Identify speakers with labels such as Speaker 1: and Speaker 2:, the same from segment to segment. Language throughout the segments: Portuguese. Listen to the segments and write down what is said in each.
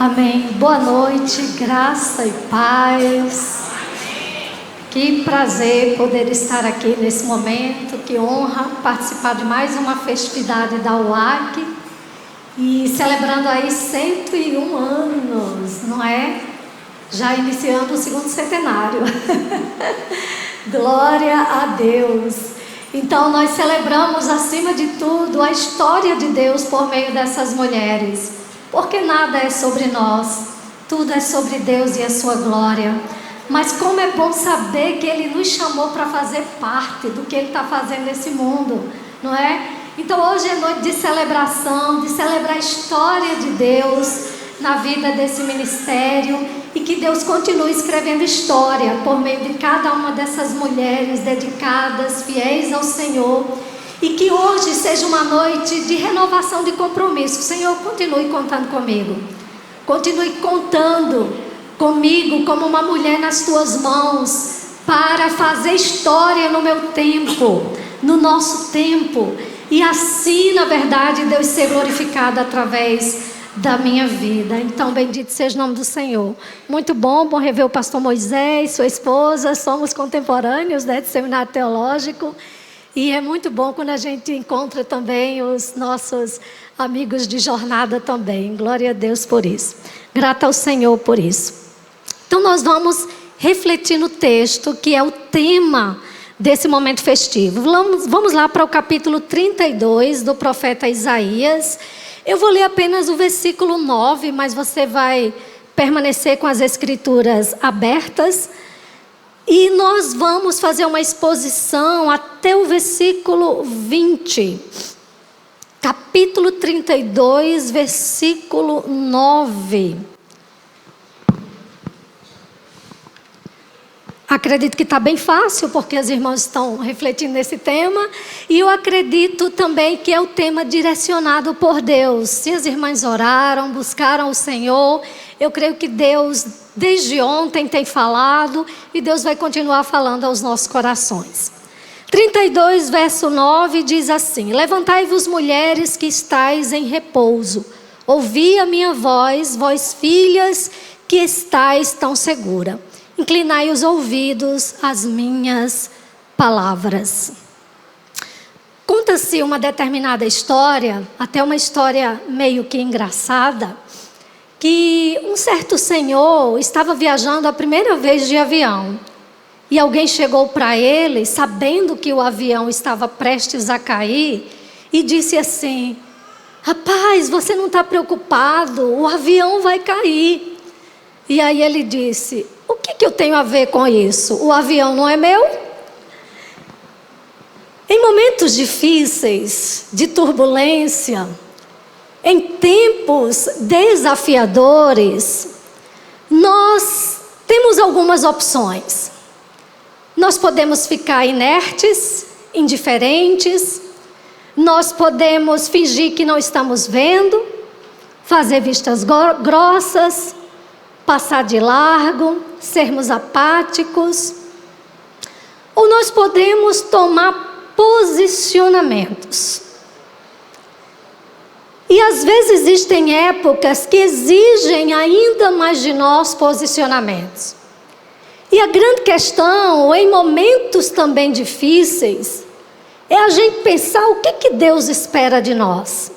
Speaker 1: Amém. Boa noite, graça e paz. Que prazer poder estar aqui nesse momento, que honra participar de mais uma festividade da UAC e celebrando aí 101 anos, não é? Já iniciando o segundo centenário. Glória a Deus. Então nós celebramos acima de tudo a história de Deus por meio dessas mulheres, porque nada é sobre nós, tudo é sobre Deus e a sua glória. Mas como é bom saber que Ele nos chamou para fazer parte do que Ele está fazendo nesse mundo, não é? Então hoje é noite de celebração, de celebrar a história de Deus na vida desse ministério e que Deus continue escrevendo história por meio de cada uma dessas mulheres dedicadas, fiéis ao Senhor. E que hoje seja uma noite de renovação de compromisso. Senhor, continue contando comigo. Continue contando comigo como uma mulher nas tuas mãos para fazer história no meu tempo, no nosso tempo. E assim, na verdade, Deus ser glorificado através da minha vida. Então, bendito seja o nome do Senhor. Muito bom rever o pastor Moisés, sua esposa. Somos contemporâneos, né, de seminário teológico. E é muito bom quando a gente encontra também os nossos amigos de jornada também. Glória a Deus por isso. Grata ao Senhor por isso. Então nós vamos refletir no texto que é o tema desse momento festivo. Vamos lá para o capítulo 32 do profeta Isaías. Eu vou ler apenas o versículo 9, mas você vai permanecer com as escrituras abertas. E nós vamos fazer uma exposição até o versículo 20. Capítulo 32, versículo 9. Acredito que está bem fácil, porque as irmãs estão refletindo nesse tema. E eu acredito também que é o tema direcionado por Deus. Se as irmãs oraram, buscaram o Senhor, eu creio que Deus, desde ontem, tem falado. E Deus vai continuar falando aos nossos corações. 32, verso 9, diz assim: Levantai-vos, mulheres que estáis em repouso. Ouvi a minha voz, vós filhas que estáis tão segura. Inclinai os ouvidos às minhas palavras. Conta-se uma determinada história, até uma história meio que engraçada, que um certo senhor estava viajando a primeira vez de avião. E alguém chegou para ele, sabendo que o avião estava prestes a cair, e disse assim: rapaz, você não está preocupado, o avião vai cair. E aí ele disse: o que eu tenho a ver com isso? O avião não é meu? Em momentos difíceis, de turbulência, em tempos desafiadores, nós temos algumas opções. Nós podemos ficar inertes, indiferentes, nós podemos fingir que não estamos vendo, fazer vistas grossas, passar de largo, sermos apáticos, ou nós podemos tomar posicionamentos. E às vezes existem épocas que exigem ainda mais de nós posicionamentos. E a grande questão, em momentos também difíceis, é a gente pensar o que Deus espera de nós.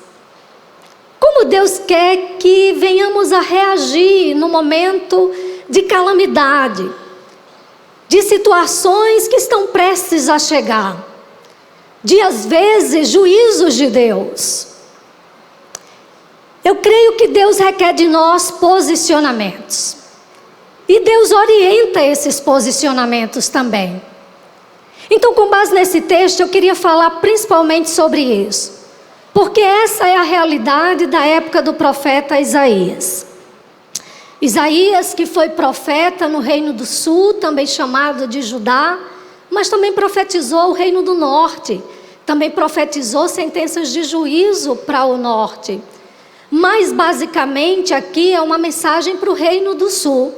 Speaker 1: Como Deus quer que venhamos a reagir no momento de calamidade, de situações que estão prestes a chegar, de às vezes juízos de Deus. Eu creio que Deus requer de nós posicionamentos. E Deus orienta esses posicionamentos também. Então, com base nesse texto, eu queria falar principalmente sobre isso. Porque essa é a realidade da época do profeta Isaías. Isaías, que foi profeta no Reino do Sul, também chamado de Judá, mas também profetizou o Reino do Norte. Também profetizou sentenças de juízo para o Norte. Mas, basicamente, aqui é uma mensagem para o Reino do Sul.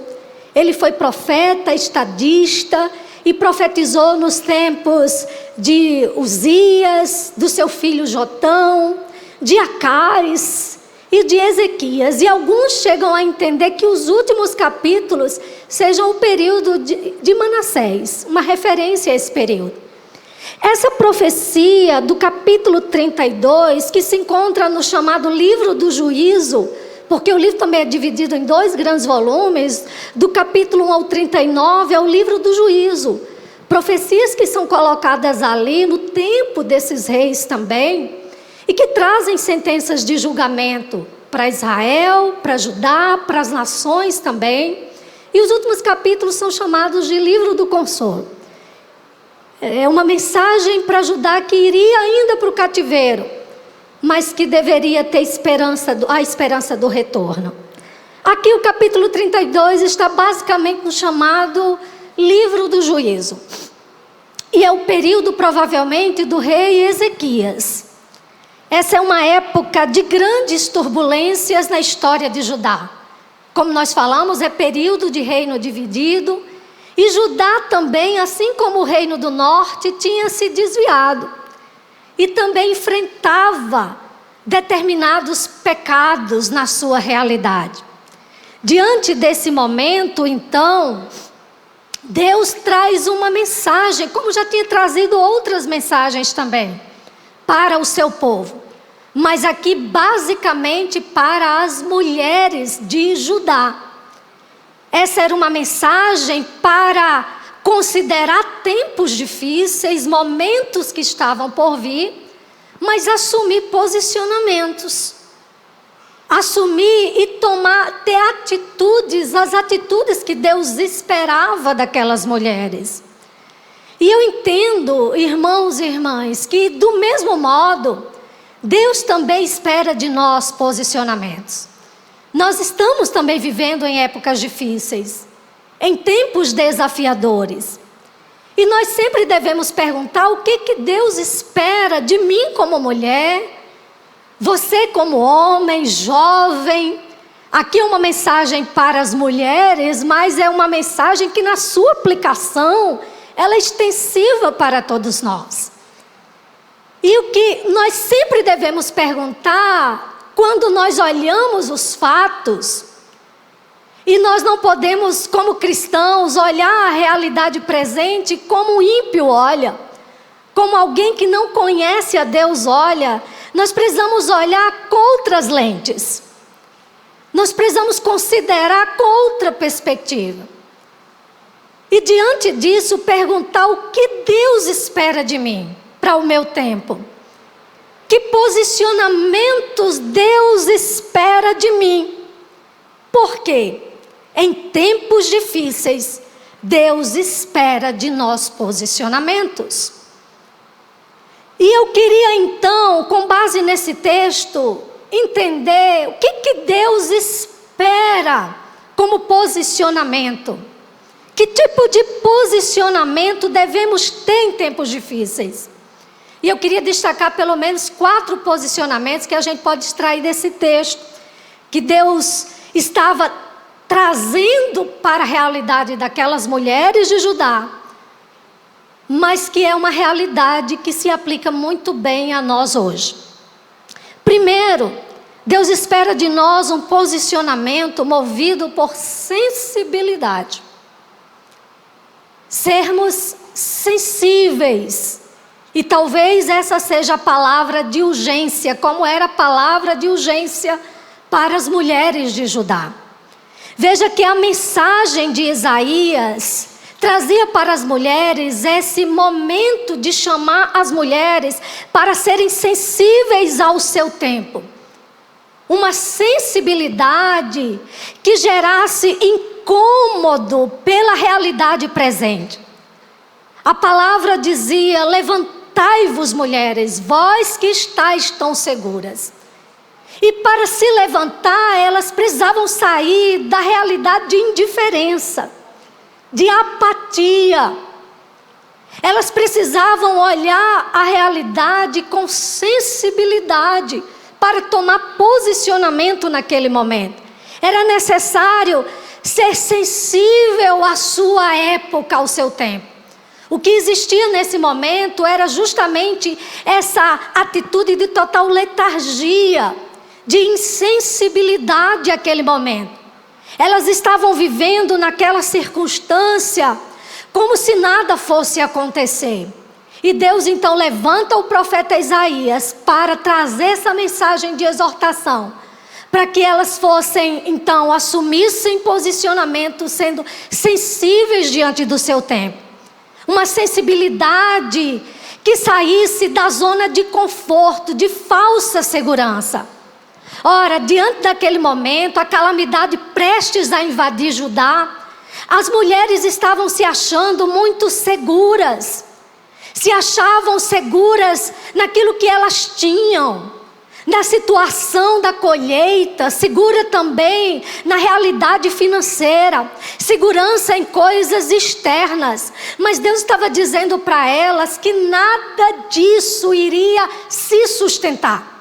Speaker 1: Ele foi profeta, estadista, e profetizou nos tempos de Uzias, do seu filho Jotão, de Acais e de Ezequias. E alguns chegam a entender que os últimos capítulos sejam o período de Manassés, uma referência a esse período. Essa profecia do capítulo 32, que se encontra no chamado Livro do Juízo, porque o livro também é dividido em 2 grandes volumes, do capítulo 1 ao 39 é o Livro do Juízo. Profecias que são colocadas ali no tempo desses reis também, e que trazem sentenças de julgamento para Israel, para Judá, para as nações também. E os últimos capítulos são chamados de Livro do Consolo. É uma mensagem para Judá que iria ainda para o cativeiro, mas que deveria ter a esperança do retorno. Aqui o capítulo 32 está basicamente no chamado Livro do Juízo. E é o período provavelmente do rei Ezequias. Essa é uma época de grandes turbulências na história de Judá. Como nós falamos, é período de reino dividido. E Judá também, assim como o reino do norte, tinha se desviado. E também enfrentava determinados pecados na sua realidade. Diante desse momento, então, Deus traz uma mensagem, como já tinha trazido outras mensagens também, para o seu povo. Mas aqui, basicamente, para as mulheres de Judá. Essa era uma mensagem para considerar tempos difíceis, momentos que estavam por vir, mas assumir posicionamentos. Assumir e ter atitudes, as atitudes que Deus esperava daquelas mulheres. E eu entendo, irmãos e irmãs, que do mesmo modo, Deus também espera de nós posicionamentos. Nós estamos também vivendo em épocas difíceis, em tempos desafiadores. E nós sempre devemos perguntar o que Deus espera de mim como mulher, você como homem, jovem. Aqui é uma mensagem para as mulheres, mas é uma mensagem que na sua aplicação, ela é extensiva para todos nós. E o que nós sempre devemos perguntar, quando nós olhamos os fatos, e nós não podemos, como cristãos, olhar a realidade presente como o ímpio olha, como alguém que não conhece a Deus olha, nós precisamos olhar com outras lentes. Nós precisamos considerar com outra perspectiva. E diante disso, perguntar o que Deus espera de mim para o meu tempo. Que posicionamentos Deus espera de mim? Por quê? Em tempos difíceis, Deus espera de nós posicionamentos. E eu queria então, com base nesse texto, entender o que Deus espera como posicionamento. Que tipo de posicionamento devemos ter em tempos difíceis? E eu queria destacar pelo menos 4 posicionamentos que a gente pode extrair desse texto, que Deus estava trazendo para a realidade daquelas mulheres de Judá, mas que é uma realidade que se aplica muito bem a nós hoje. Primeiro, Deus espera de nós um posicionamento movido por sensibilidade. Sermos sensíveis. E talvez essa seja a palavra de urgência, como era a palavra de urgência para as mulheres de Judá. Veja que a mensagem de Isaías trazia para as mulheres esse momento de chamar as mulheres para serem sensíveis ao seu tempo. Uma sensibilidade que gerasse incômodo pela realidade presente. A palavra dizia: levantai-vos, mulheres, vós que estáis tão seguras. E para se levantar, elas precisavam sair da realidade de indiferença, de apatia. Elas precisavam olhar a realidade com sensibilidade para tomar posicionamento naquele momento. Era necessário ser sensível à sua época, ao seu tempo. O que existia nesse momento era justamente essa atitude de total letargia, de insensibilidade àquele momento. Elas estavam vivendo naquela circunstância como se nada fosse acontecer. E Deus então levanta o profeta Isaías para trazer essa mensagem de exortação, para que elas fossem então, assumissem posicionamento, sendo sensíveis diante do seu tempo. Uma sensibilidade que saísse da zona de conforto, de falsa segurança. Ora, diante daquele momento, a calamidade prestes a invadir Judá, as mulheres estavam se achando muito seguras. Se achavam seguras naquilo que elas tinham, na situação da colheita, segura também na realidade financeira, segurança em coisas externas. Mas Deus estava dizendo para elas que nada disso iria se sustentar.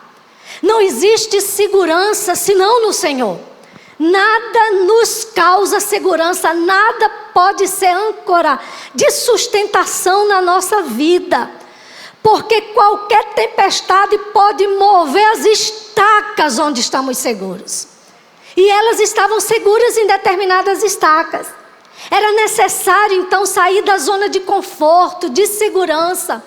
Speaker 1: Não existe segurança senão no Senhor. Nada nos causa segurança, nada pode ser âncora de sustentação na nossa vida. Porque qualquer tempestade pode mover as estacas onde estamos seguros. E elas estavam seguras em determinadas estacas. Era necessário então sair da zona de conforto, de segurança.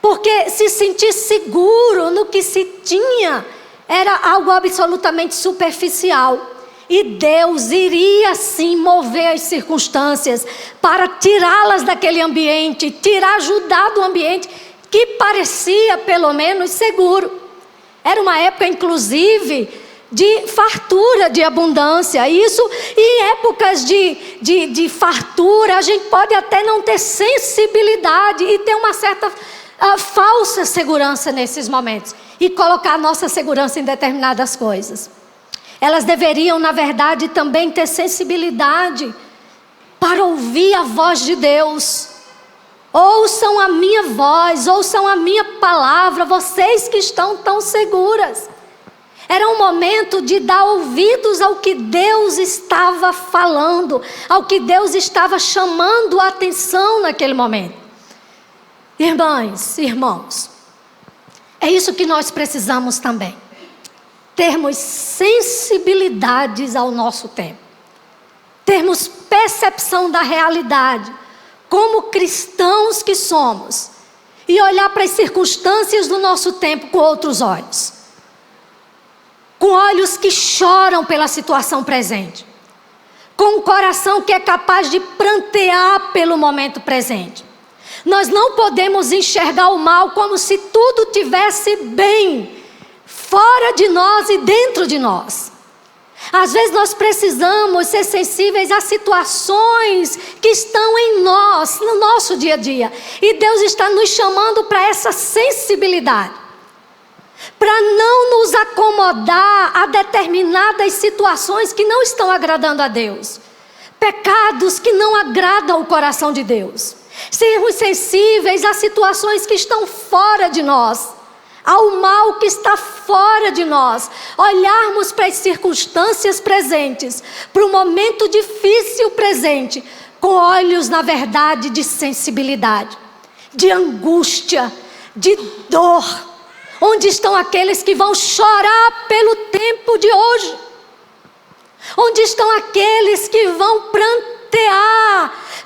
Speaker 1: Porque se sentir seguro no que se tinha era algo absolutamente superficial. E Deus iria sim mover as circunstâncias para tirá-las daquele ambiente, ajudar do ambiente que parecia pelo menos seguro. Era uma época inclusive de fartura, de abundância. Isso, em épocas de fartura, a gente pode até não ter sensibilidade e ter uma certa falsa segurança nesses momentos. E colocar a nossa segurança em determinadas coisas. Elas deveriam, na verdade, também ter sensibilidade para ouvir a voz de Deus. Ouçam a minha voz, ouçam a minha palavra, vocês que estão tão seguras. Era um momento de dar ouvidos ao que Deus estava falando, ao que Deus estava chamando a atenção naquele momento. Irmãs, irmãos, é isso que nós precisamos também. Termos sensibilidades ao nosso tempo. Termos percepção da realidade, como cristãos que somos. E olhar para as circunstâncias do nosso tempo com outros olhos. Com olhos que choram pela situação presente. Com um coração que é capaz de prantear pelo momento presente. Nós não podemos enxergar o mal como se tudo tivesse bem fora de nós e dentro de nós. Às vezes nós precisamos ser sensíveis a situações que estão em nós, no nosso dia a dia. E Deus está nos chamando para essa sensibilidade. Para não nos acomodar a determinadas situações que não estão agradando a Deus. Pecados que não agradam o coração de Deus. Sermos sensíveis a situações que estão fora de nós. Ao mal que está fora de nós. Olharmos para as circunstâncias presentes, para o momento difícil presente, com olhos, na verdade, de sensibilidade, de angústia, de dor. Onde estão aqueles que vão chorar pelo tempo de hoje? Onde estão aqueles que vão prantear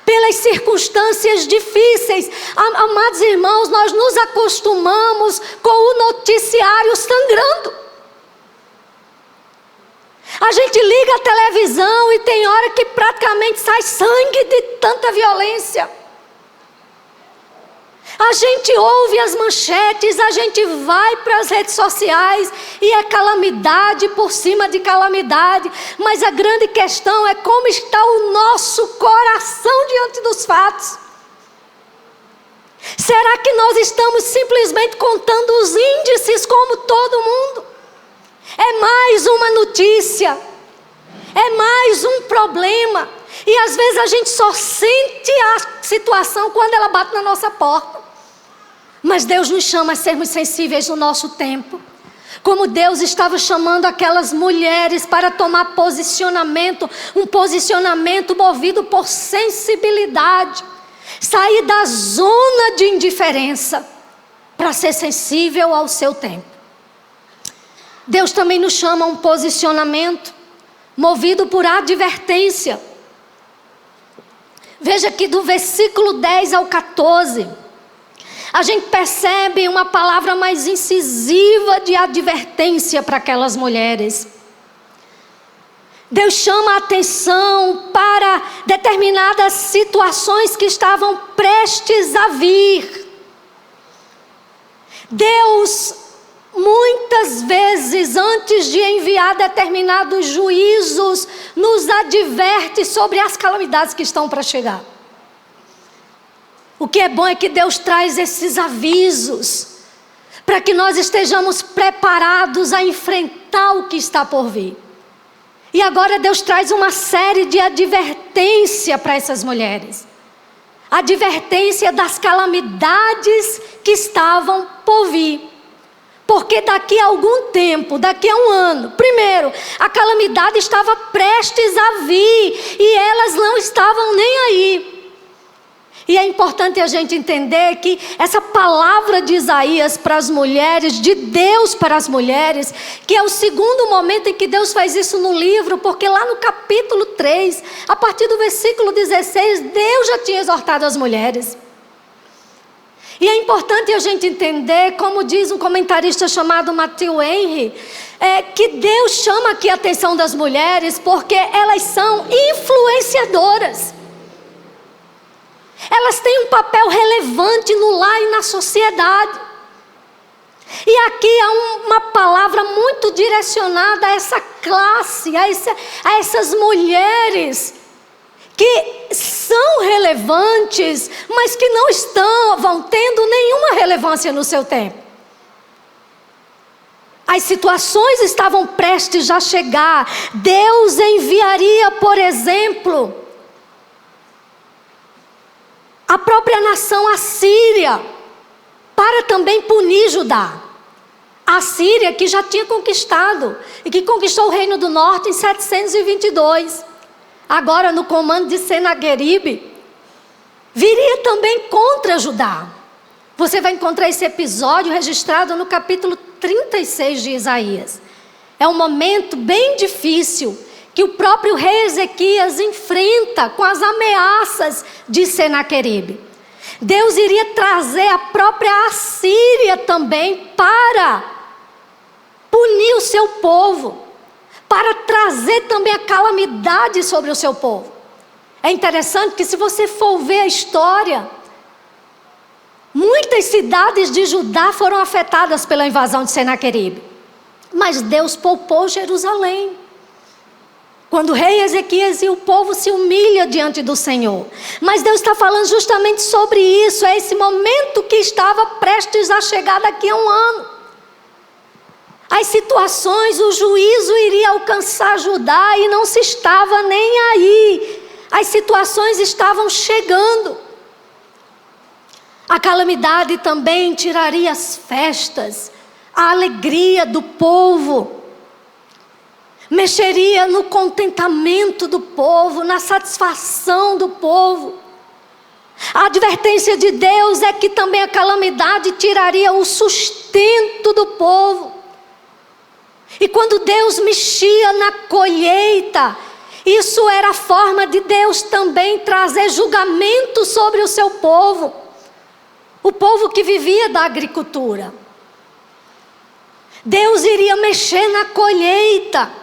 Speaker 1: pelas circunstâncias difíceis? Amados irmãos, nós nos acostumamos com o noticiário sangrando. A gente liga a televisão e tem hora que praticamente sai sangue de tanta violência. A gente ouve as manchetes, a gente vai para as redes sociais e é calamidade por cima de calamidade. Mas a grande questão é como está o nosso coração diante dos fatos. Será que nós estamos simplesmente contando os índices como todo mundo? É mais uma notícia, é mais um problema. E às vezes a gente só sente a situação quando ela bate na nossa porta. Mas Deus nos chama a sermos sensíveis no nosso tempo. Como Deus estava chamando aquelas mulheres para tomar posicionamento, um posicionamento movido por sensibilidade. Sair da zona de indiferença para ser sensível ao seu tempo. Deus também nos chama a um posicionamento movido por advertência. Veja que do versículo 10 ao 14, a gente percebe uma palavra mais incisiva de advertência para aquelas mulheres. Deus chama a atenção para determinadas situações que estavam prestes a vir. Deus, muitas vezes, antes de enviar determinados juízos, nos adverte sobre as calamidades que estão para chegar. O que é bom é que Deus traz esses avisos, para que nós estejamos preparados a enfrentar o que está por vir. E agora Deus traz uma série de advertência para essas mulheres. Advertência das calamidades que estavam por vir. Porque daqui a algum tempo, daqui a um ano, primeiro, a calamidade estava prestes a vir e elas não estavam nem aí. E é importante a gente entender que essa palavra de Isaías para as mulheres, de Deus para as mulheres, que é o segundo momento em que Deus faz isso no livro, porque lá no capítulo 3, a partir do versículo 16, Deus já tinha exortado as mulheres. E é importante a gente entender, como diz um comentarista chamado Matthew Henry, que Deus chama aqui a atenção das mulheres porque elas são influenciadoras. Elas têm um papel relevante no lar e na sociedade. E aqui há uma palavra muito direcionada a essa classe, a essas mulheres que são relevantes, mas que não estavam tendo nenhuma relevância no seu tempo. As situações estavam prestes a chegar. Deus enviaria, por exemplo, a própria nação Assíria para também punir Judá. A Síria que já tinha conquistado e que conquistou o Reino do Norte em 722. Agora no comando de Senaqueribe, viria também contra Judá. Você vai encontrar esse episódio registrado no capítulo 36 de Isaías. É um momento bem difícil que o próprio rei Ezequias enfrenta com as ameaças de Senaqueribe. Deus iria trazer a própria Assíria também para punir o seu povo, para trazer também a calamidade sobre o seu povo. É interessante que se você for ver a história, muitas cidades de Judá foram afetadas pela invasão de Senaqueribe, mas Deus poupou Jerusalém. Quando o rei Ezequias e o povo se humilha diante do Senhor. Mas Deus está falando justamente sobre isso. É esse momento que estava prestes a chegar daqui a um ano. As situações, o juízo iria alcançar Judá e não se estava nem aí. As situações estavam chegando. A calamidade também tiraria as festas, a alegria do povo. Mexeria no contentamento do povo, na satisfação do povo. A advertência de Deus é que também a calamidade tiraria o sustento do povo. E quando Deus mexia na colheita, isso era a forma de Deus também trazer julgamento sobre o seu povo. O povo que vivia da agricultura. Deus iria mexer na colheita,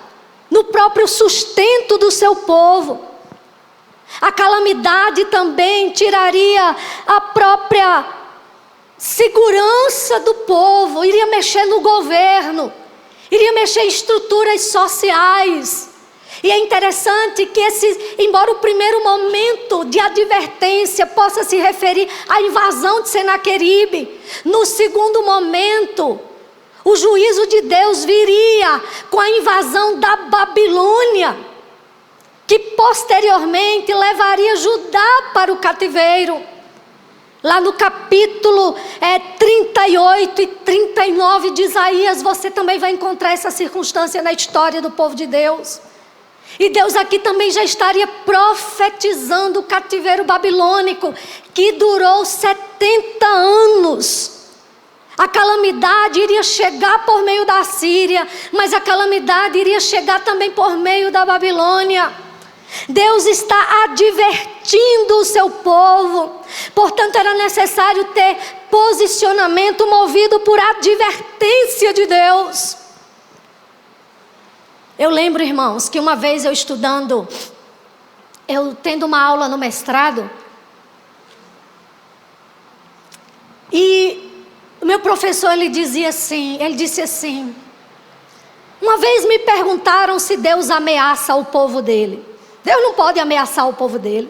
Speaker 1: no próprio sustento do seu povo. A calamidade também tiraria a própria segurança do povo, iria mexer no governo, iria mexer em estruturas sociais. E é interessante que embora o primeiro momento de advertência possa se referir à invasão de Senaqueribe, no segundo momento, o juízo de Deus viria com a invasão da Babilônia, que posteriormente levaria Judá para o cativeiro. Lá no capítulo 38 e 39 de Isaías, você também vai encontrar essa circunstância na história do povo de Deus. E Deus aqui também já estaria profetizando o cativeiro babilônico, que durou 70 anos. A calamidade iria chegar por meio da Síria, mas a calamidade iria chegar também por meio da Babilônia. Deus está advertindo o seu povo. Portanto, era necessário ter posicionamento movido por advertência de Deus. Eu lembro, irmãos, que uma vez eu tendo uma aula no mestrado, e o meu professor, ele disse assim, uma vez me perguntaram se Deus ameaça o povo dele. Deus não pode ameaçar o povo dele.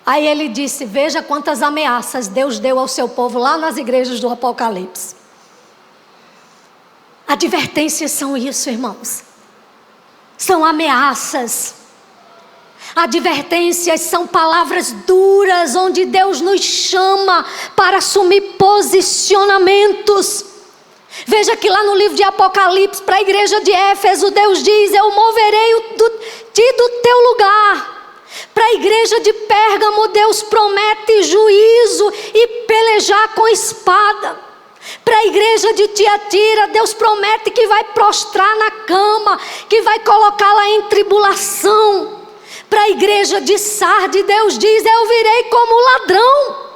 Speaker 1: Aí ele disse, veja quantas ameaças Deus deu ao seu povo lá nas igrejas do Apocalipse. Advertências são isso, irmãos. São ameaças. Advertências são palavras duras, onde Deus nos chama para assumir posicionamentos. Veja que lá no livro de Apocalipse, para a igreja de Éfeso, Deus diz, eu moverei ti do teu lugar. Para a igreja de Pérgamo, Deus promete juízo e pelejar com espada. Para a igreja de Tiatira, Deus promete que vai prostrar na cama, que vai colocá-la em tribulação. Para a igreja de Sardes, Deus diz, eu virei como ladrão.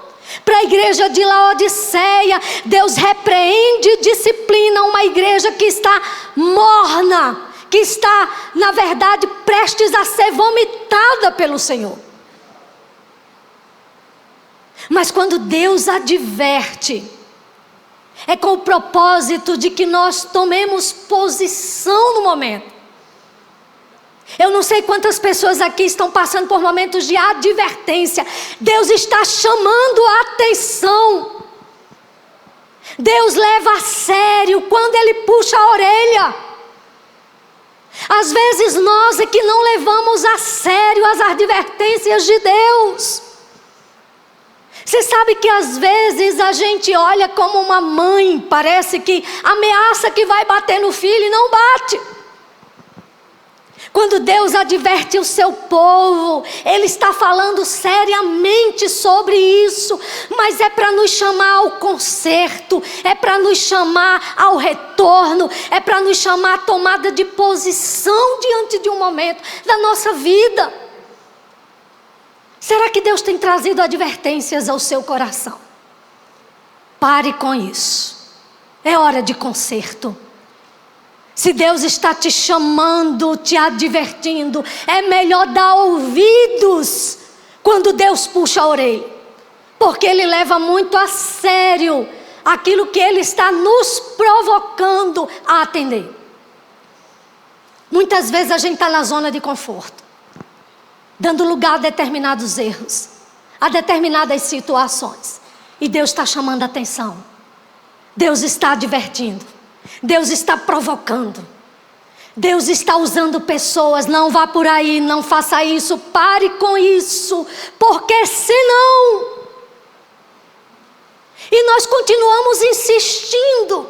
Speaker 1: Para a igreja de Laodiceia, Deus repreende e disciplina uma igreja que está morna, que está, na verdade, prestes a ser vomitada pelo Senhor. Mas quando Deus adverte, é com o propósito de que nós tomemos posição no momento. Eu não sei quantas pessoas aqui estão passando por momentos de advertência. Deus está chamando a atenção. Deus leva a sério quando Ele puxa a orelha. Às vezes nós é que não levamos a sério as advertências de Deus. Você sabe que às vezes a gente olha como uma mãe, parece que ameaça que vai bater no filho e não bate. Quando Deus adverte o seu povo, Ele está falando seriamente sobre isso, mas é para nos chamar ao conserto, é para nos chamar ao retorno, é para nos chamar à tomada de posição diante de um momento da nossa vida. Será que Deus tem trazido advertências ao seu coração? Pare com isso, é hora de conserto. Se Deus está te chamando, te advertindo, é melhor dar ouvidos quando Deus puxa a orelha. Porque Ele leva muito a sério aquilo que Ele está nos provocando a atender. Muitas vezes a gente está na zona de conforto, dando lugar a determinados erros, a determinadas situações. E Deus está chamando a atenção. Deus está advertindo. Deus está provocando. Deus está usando pessoas. Não vá por aí, não faça isso, pare com isso, porque senão... E nós continuamos insistindo.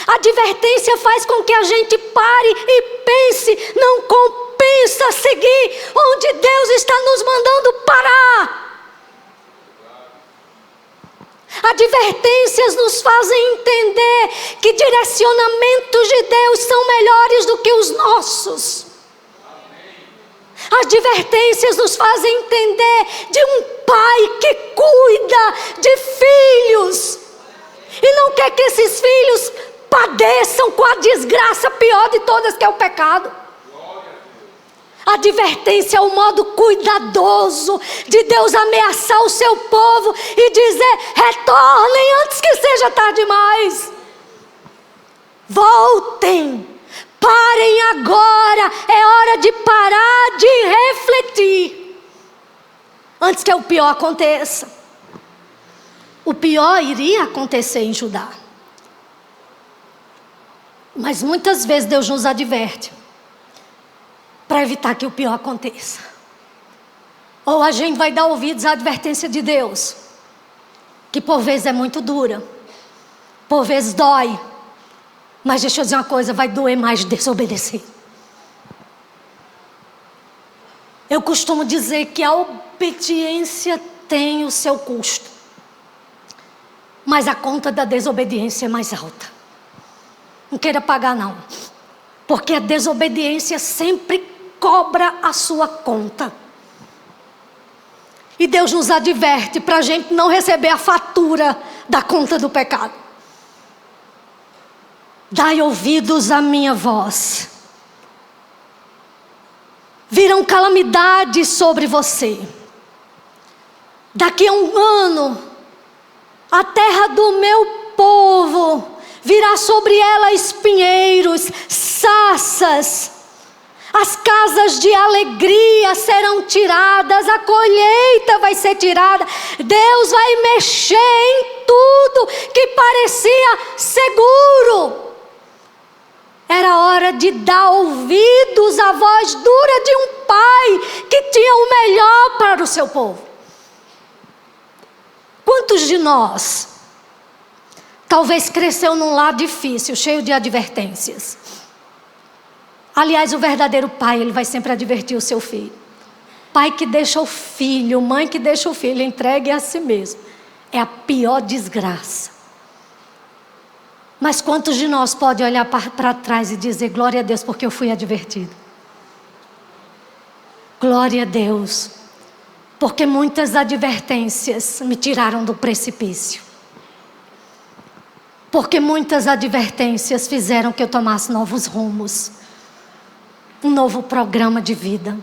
Speaker 1: A advertência faz com que a gente pare e pense, não compensa seguir onde Deus está nos mandando parar. Advertências nos fazem entender que direcionamentos de Deus são melhores do que os nossos. Advertências nos fazem entender de um pai que cuida de filhos e não quer que esses filhos padeçam com a desgraça pior de todas, que é o pecado. Advertência é o modo cuidadoso de Deus ameaçar o seu povo e dizer: retornem antes que seja tarde demais. Voltem, parem agora, é hora de parar de refletir, antes que o pior aconteça. O pior iria acontecer em Judá. Mas muitas vezes Deus nos adverte para evitar que o pior aconteça. Ou a gente vai dar ouvidos à advertência de Deus, que por vezes é muito dura, por vezes dói, mas deixa eu dizer uma coisa, vai doer mais desobedecer. Eu costumo dizer que a obediência tem o seu custo, mas a conta da desobediência é mais alta. Não queira pagar não, porque a desobediência sempre cobra a sua conta. E Deus nos adverte para a gente não receber a fatura da conta do pecado. Dai ouvidos à minha voz. Virão calamidades sobre você. Daqui a um ano, a terra do meu povo virá sobre ela espinheiros, sarças. As casas de alegria serão tiradas, a colheita vai ser tirada. Deus vai mexer em tudo que parecia seguro. Era hora de dar ouvidos à voz dura de um pai que tinha o melhor para o seu povo. Quantos de nós talvez cresceu num lar difícil, cheio de advertências? Aliás, o verdadeiro pai, ele vai sempre advertir o seu filho. Pai que deixa o filho, mãe que deixa o filho entregue a si mesmo, é a pior desgraça. Mas quantos de nós pode olhar para trás e dizer, glória a Deus, porque eu fui advertido? Glória a Deus, porque muitas advertências me tiraram do precipício. Porque muitas advertências fizeram que eu tomasse novos rumos. Um novo programa de vida.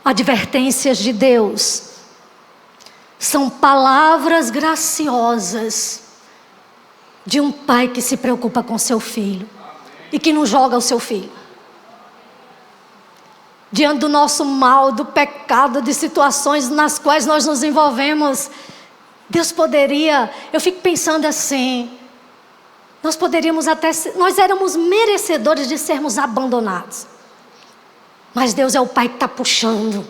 Speaker 1: Advertências de Deus são palavras graciosas de um pai que se preocupa com seu filho e que não joga o seu filho. Diante do nosso mal, do pecado, de situações nas quais nós nos envolvemos, Deus poderia, eu fico pensando assim, nós poderíamos até, nós éramos merecedores de sermos abandonados. Mas Deus é o pai que está puxando,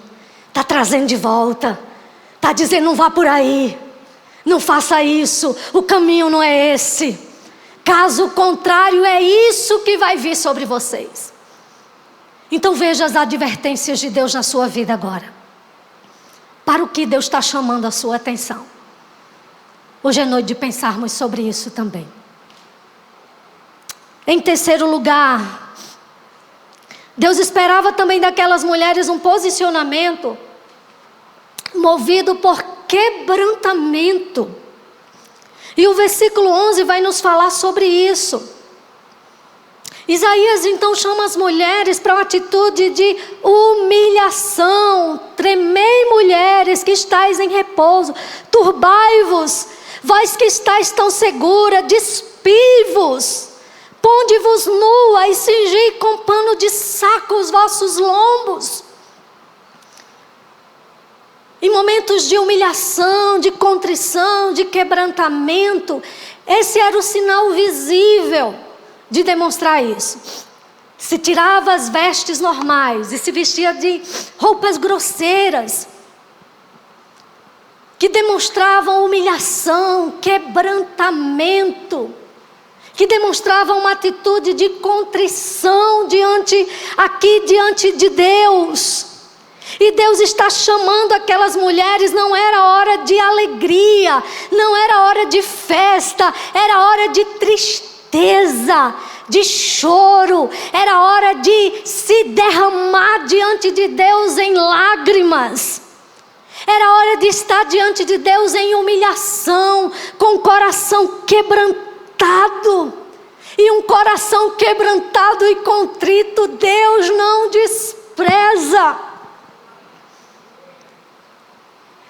Speaker 1: está trazendo de volta, está dizendo, não vá por aí, não faça isso, o caminho não é esse. Caso contrário, é isso que vai vir sobre vocês. Então veja as advertências de Deus na sua vida agora. Para o que Deus está chamando a sua atenção. Hoje é noite de pensarmos sobre isso também. Em terceiro lugar, Deus esperava também daquelas mulheres um posicionamento movido por quebrantamento. E o versículo 11 vai nos falar sobre isso. Isaías então chama as mulheres para uma atitude de humilhação. Tremei, mulheres que estáis em repouso, turbai-vos, vós que estáis tão segura, despive-vos. Ponde-vos nua e cingi com pano de saco os vossos lombos. Em momentos de humilhação, de contrição, de quebrantamento, esse era o sinal visível de demonstrar isso. Se tirava as vestes normais e se vestia de roupas grosseiras, que demonstravam humilhação, quebrantamento, que demonstravam uma atitude de contrição diante de Deus. E Deus está chamando aquelas mulheres, não era hora de alegria, não era hora de festa, era hora de tristeza, de choro, era hora de se derramar diante de Deus em lágrimas. Era hora de estar diante de Deus em humilhação, com o coração quebrantado. E um coração quebrantado e contrito, Deus não despreza.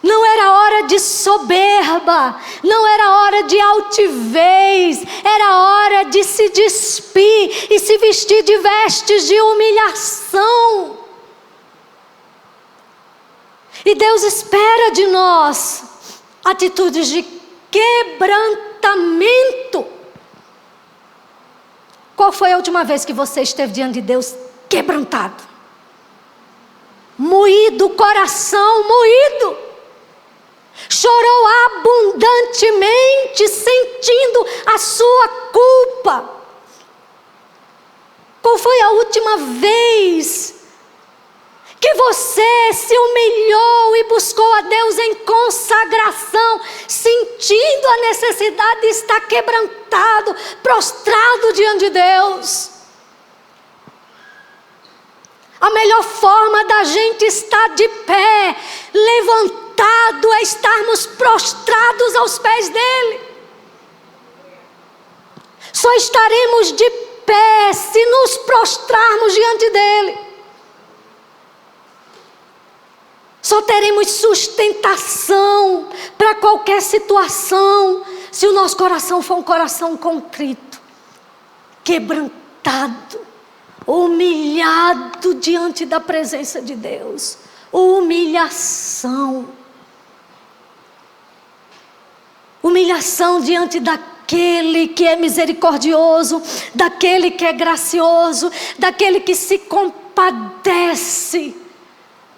Speaker 1: Não era hora de soberba, não era hora de altivez, era hora de se despir e se vestir de vestes de humilhação. E Deus espera de nós atitudes de quebrantamento. Qual foi a última vez que você esteve diante de Deus quebrantado? Moído, coração moído. Chorou abundantemente, sentindo a sua culpa. Qual foi a última vez que você se humilhou e buscou a Deus em consagração, sentindo a necessidade de estar quebrantado, prostrado diante de Deus. A melhor forma da gente estar de pé, levantado, é estarmos prostrados aos pés dele. Só estaremos de pé se nos prostrarmos diante dele. Só teremos sustentação para qualquer situação se o nosso coração for um coração contrito, quebrantado, humilhado diante da presença de Deus. Humilhação. Humilhação diante daquele que é misericordioso, daquele que é gracioso, daquele que se compadece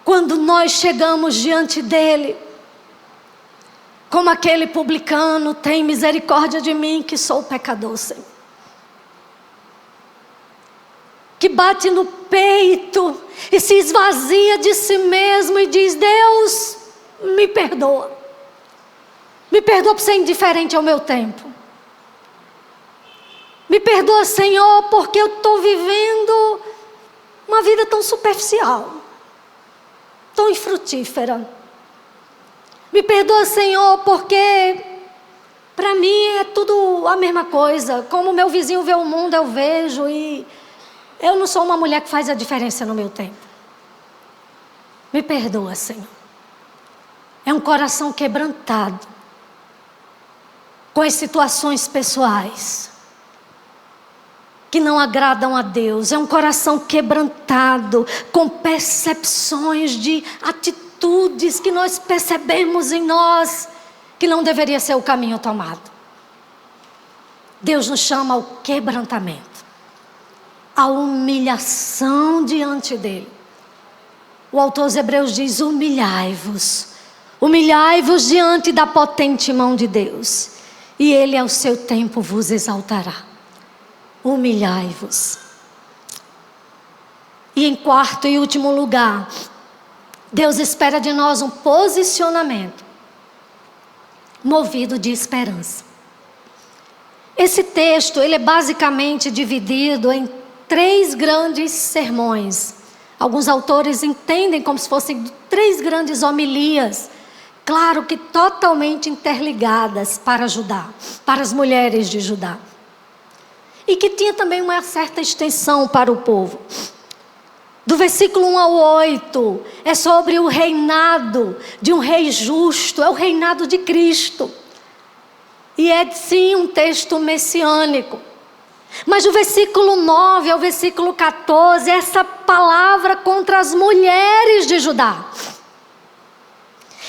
Speaker 1: quando nós chegamos diante dele. Como aquele publicano: tem misericórdia de mim que sou pecador, Senhor. Que bate no peito e se esvazia de si mesmo e diz: Deus, me perdoa. Me perdoa por ser indiferente ao meu tempo. Me perdoa, Senhor, porque eu estou vivendo uma vida tão superficial, tão infrutífera. Me perdoa, Senhor, porque para mim é tudo a mesma coisa. Como o meu vizinho vê o mundo, eu vejo, e eu não sou uma mulher que faz a diferença no meu tempo. Me perdoa, Senhor. É um coração quebrantado com as situações pessoais que não agradam a Deus. É um coração quebrantado com percepções de atitudes que nós percebemos em nós que não deveria ser o caminho tomado. Deus nos chama ao quebrantamento, à humilhação diante dele. O autor aos Hebreus diz: humilhai-vos. Humilhai-vos diante da potente mão de Deus, e ele ao seu tempo vos exaltará. Humilhai-vos. E em quarto e último lugar, Deus espera de nós um posicionamento movido de esperança. Esse texto, ele é basicamente dividido em 3 grandes sermões. Alguns autores entendem como se fossem 3 grandes homilias, claro que totalmente interligadas para Judá, para as mulheres de Judá. E que tinha também uma certa extensão para o povo. Do versículo 1 ao 8, é sobre o reinado de um rei justo, é o reinado de Cristo. E é sim um texto messiânico. Mas do versículo 9 ao versículo 14, essa palavra contra as mulheres de Judá.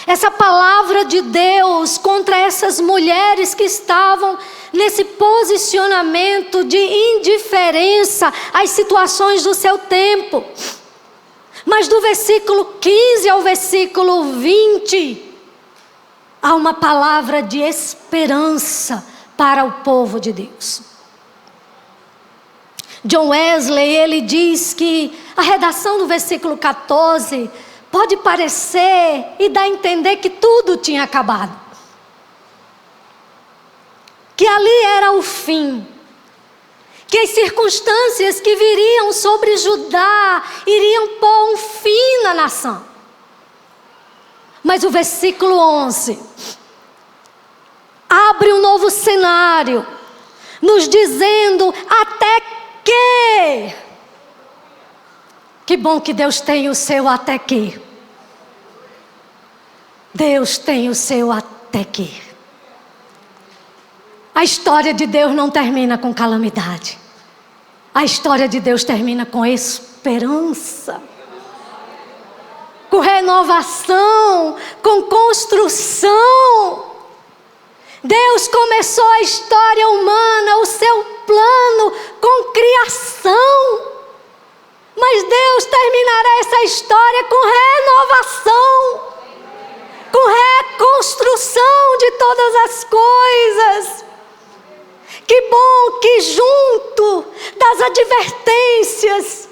Speaker 1: Essa palavra de Deus contra essas mulheres que estavam nesse posicionamento de indiferença às situações do seu tempo. Mas do versículo 15 ao versículo 20, há uma palavra de esperança para o povo de Deus. John Wesley, ele diz que a redação do versículo 14 pode parecer e dar a entender que tudo tinha acabado. Que ali era o fim. Que as circunstâncias que viriam sobre Judá iriam pôr um fim na nação. Mas o versículo 11 abre um novo cenário, nos dizendo até que bom que Deus tem o seu até que. Deus tem o seu até que. A história de Deus não termina com calamidade. A história de Deus termina com esperança, com renovação, com construção. Deus começou a história humana, o seu plano com criação. Mas Deus terminará essa história com renovação, com reconstrução de todas as coisas. Que bom que junto das advertências,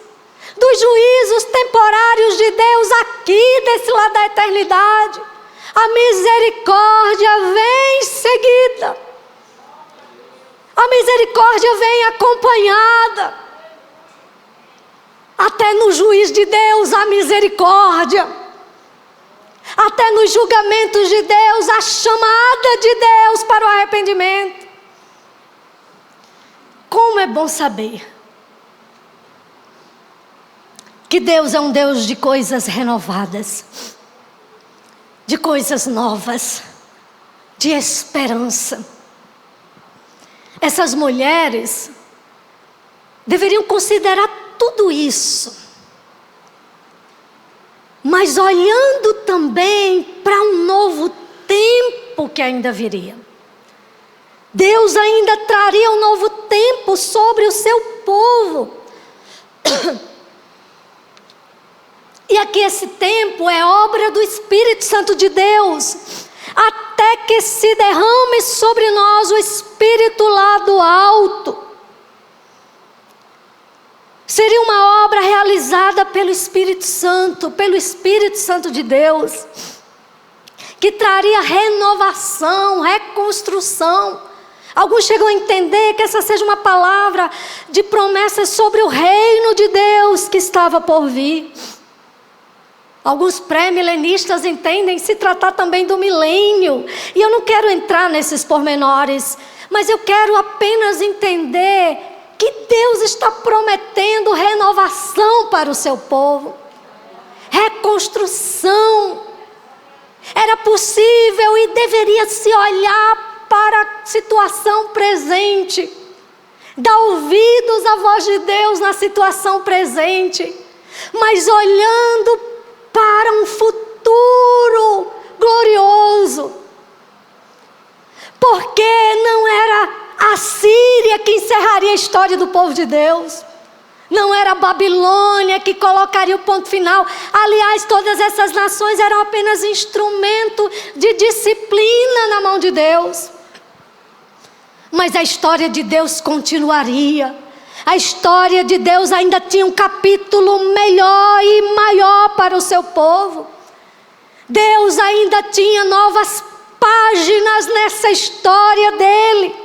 Speaker 1: dos juízos juízos temporários de Deus aqui, desse lado da eternidade, a misericórdia vem em seguida. A misericórdia vem acompanhada. Até no juiz de Deus a misericórdia. Até nos julgamentos de Deus a chamada de Deus para o arrependimento. Como é bom saber que Deus é um Deus de coisas renovadas, de coisas novas, de esperança. Essas mulheres deveriam considerar tudo isso, mas olhando também para um novo tempo que ainda viria. Deus ainda traria um novo tempo sobre o seu povo. E aqui esse tempo é obra do Espírito Santo de Deus, até que se derrame sobre nós o Espírito lá do alto. Seria uma obra realizada pelo Espírito Santo de Deus, que traria renovação, reconstrução. Alguns chegam a entender que essa seja uma palavra de promessa sobre o reino de Deus que estava por vir. Alguns pré-milenistas entendem se tratar também do milênio. E eu não quero entrar nesses pormenores, mas eu quero apenas entender que Deus está prometendo renovação para o seu povo. Reconstrução. Era possível e deveria se olhar para a situação presente. Dar ouvidos à voz de Deus na situação presente. Mas olhando para um futuro glorioso. Porque não era a Síria que encerraria a história do povo de Deus. Não era a Babilônia que colocaria o ponto final. Aliás, todas essas nações eram apenas instrumento de disciplina na mão de Deus. Mas a história de Deus continuaria. A história de Deus ainda tinha um capítulo melhor e maior para o seu povo. Deus ainda tinha novas páginas nessa história dele.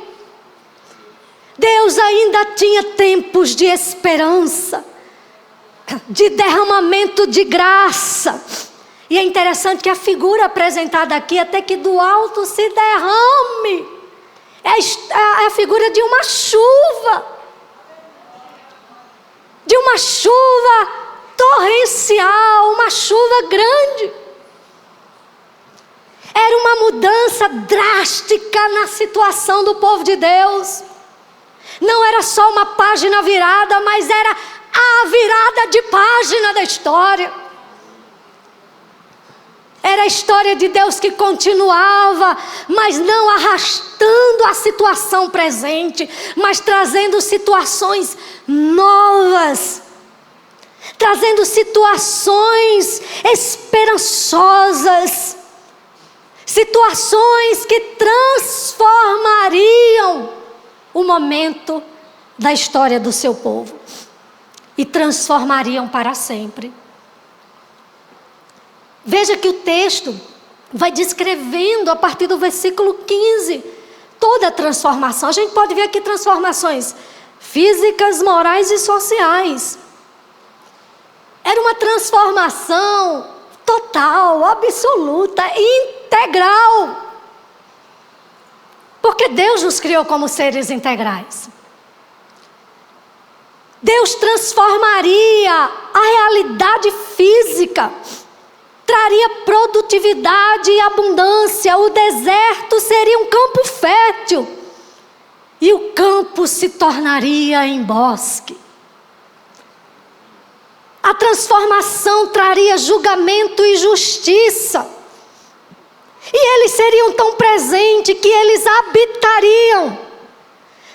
Speaker 1: Deus ainda tinha tempos de esperança, de derramamento de graça. E é interessante que a figura apresentada aqui, até que do alto se derrame, é a figura de uma chuva. De uma chuva torrencial, uma chuva grande. Era uma mudança drástica na situação do povo de Deus. Não era só uma página virada, mas era a virada de página da história. Era a história de Deus que continuava, mas não arrastando a situação presente, mas trazendo situações novas, trazendo situações esperançosas, situações que transformariam o momento da história do seu povo e transformariam para sempre. Veja que o texto vai descrevendo a partir do versículo 15 toda a transformação. A gente pode ver aqui transformações físicas, morais e sociais. Era uma transformação total, absoluta, integral. Porque Deus nos criou como seres integrais. Deus transformaria a realidade física, traria produtividade e abundância. O deserto seria um campo fértil e o campo se tornaria em bosque. A transformação traria julgamento e justiça. E eles seriam tão presentes que eles habitariam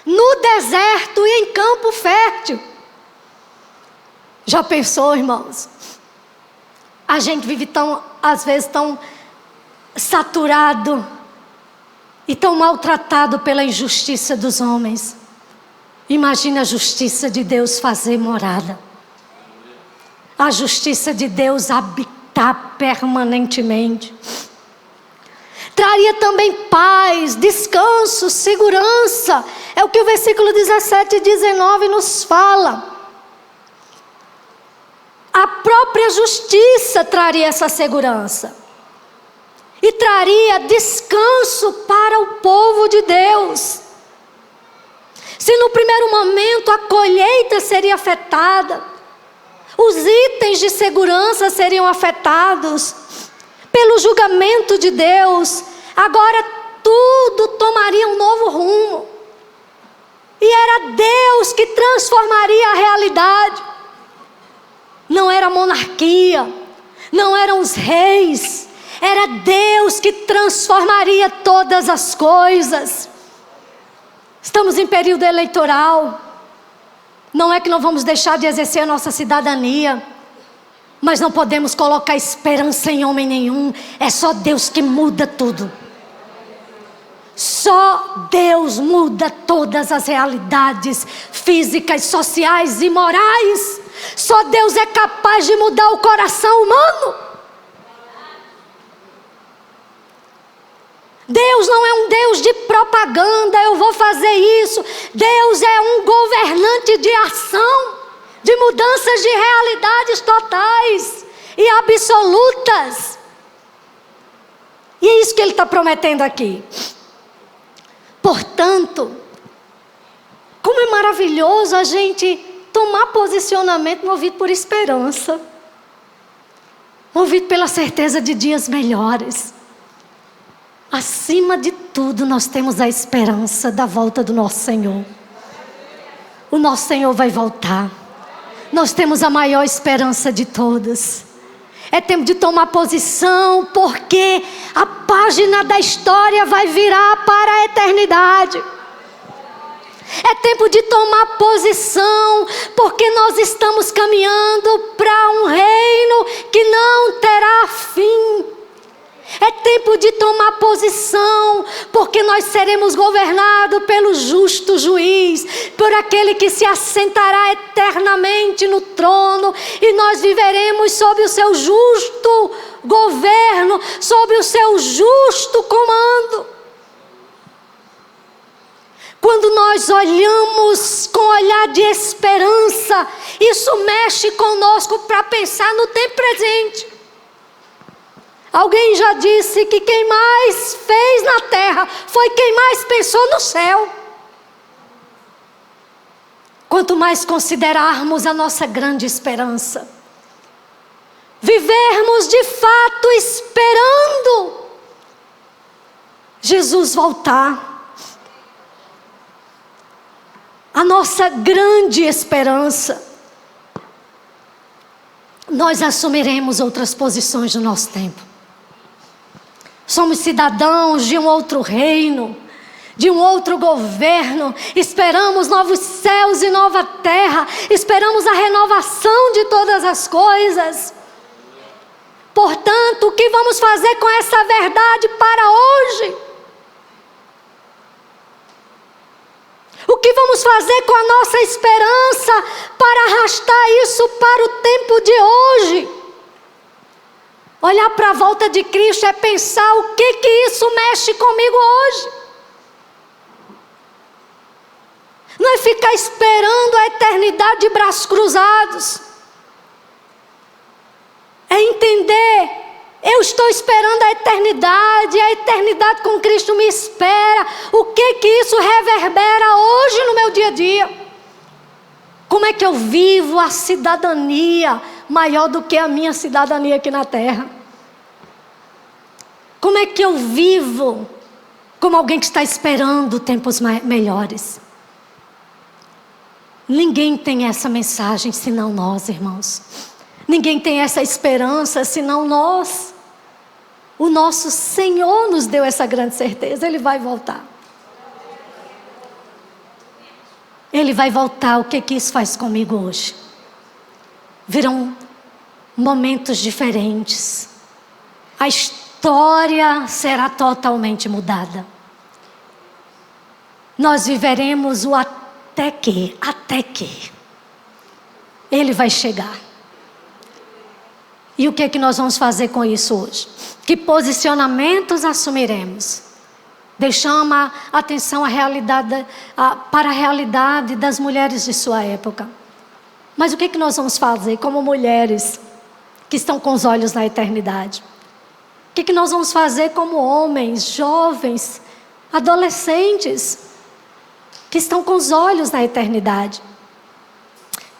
Speaker 1: no deserto e em campo fértil. Já pensou, irmãos? A gente vive às vezes tão saturado e tão maltratado pela injustiça dos homens. Imagina a justiça de Deus fazer morada. a justiça de Deus habitar permanentemente. Traria também paz, descanso, segurança. É o que o versículo 17 e 19 nos fala. A própria justiça traria essa segurança. E traria descanso para o povo de Deus. Se no primeiro momento a colheita seria afetada, os itens de segurança seriam afetados pelo julgamento de Deus, agora tudo tomaria um novo rumo. E era Deus que transformaria a realidade. Não era a monarquia, não eram os reis, era Deus que transformaria todas as coisas. Estamos em período eleitoral. Não é que não vamos deixar de exercer a nossa cidadania, mas não podemos colocar esperança em homem nenhum. É só Deus que muda tudo. Só Deus muda todas as realidades físicas, sociais e morais. Só Deus é capaz de mudar o coração humano. Deus não é um Deus de propaganda, eu vou fazer isso. Deus é um governante de ação, de mudanças de realidades totais e absolutas. E é isso que Ele está prometendo aqui. Portanto, como é maravilhoso a gente tomar posicionamento movido por esperança, movido pela certeza de dias melhores. Acima de tudo, nós temos a esperança da volta do nosso Senhor. O nosso Senhor vai voltar. Nós temos a maior esperança de todas. É tempo de tomar posição, porque a página da história vai virar para a eternidade. É tempo de tomar posição, porque nós estamos caminhando para um reino que não terá fim. É tempo de tomar posição, porque nós seremos governados pelo justo juiz, por aquele que se assentará eternamente no trono, e nós viveremos sob o seu justo governo, sob o seu justo comando. Quando nós olhamos com olhar de esperança, isso mexe conosco para pensar no tempo presente. Alguém já disse que quem mais fez na terra foi quem mais pensou no céu. Quanto mais considerarmos a nossa grande esperança, vivermos de fato esperando Jesus voltar, a nossa grande esperança, nós assumiremos outras posições no nosso tempo. Somos cidadãos de um outro reino, de um outro governo. Esperamos novos céus e nova terra. Esperamos a renovação de todas as coisas. Portanto, o que vamos fazer com essa verdade para hoje? O que vamos fazer com a nossa esperança para arrastar isso para o tempo de hoje? Olhar para a volta de Cristo é pensar o que isso mexe comigo hoje. Não é ficar esperando a eternidade de braços cruzados. É entender, eu estou esperando a eternidade com Cristo me espera. O que isso reverbera hoje no meu dia a dia? Como é que eu vivo a cidadania maior do que a minha cidadania aqui na terra? Como é que eu vivo como alguém que está esperando tempos melhores? Ninguém tem essa mensagem senão nós, irmãos. Ninguém tem essa esperança senão nós. O nosso Senhor nos deu essa grande certeza, Ele vai voltar. Ele vai voltar. O que isso faz comigo hoje? Virão momentos diferentes. A história será totalmente mudada. Nós viveremos o até que Ele vai chegar. E o que é que nós vamos fazer com isso hoje? Que posicionamentos assumiremos? Deixamos a atenção para a realidade das mulheres de sua época. Mas o que é que nós vamos fazer como mulheres que estão com os olhos na eternidade? O que é que nós vamos fazer como homens, jovens, adolescentes, que estão com os olhos na eternidade?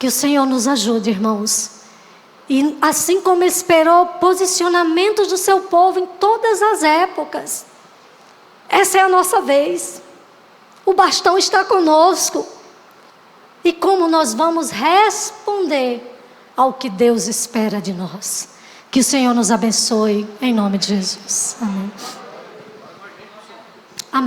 Speaker 1: Que o Senhor nos ajude, irmãos. E assim como esperou posicionamentos do seu povo em todas as épocas, essa é a nossa vez. O bastão está conosco. E como nós vamos responder ao que Deus espera de nós? Que o Senhor nos abençoe, em nome de Jesus. Amém.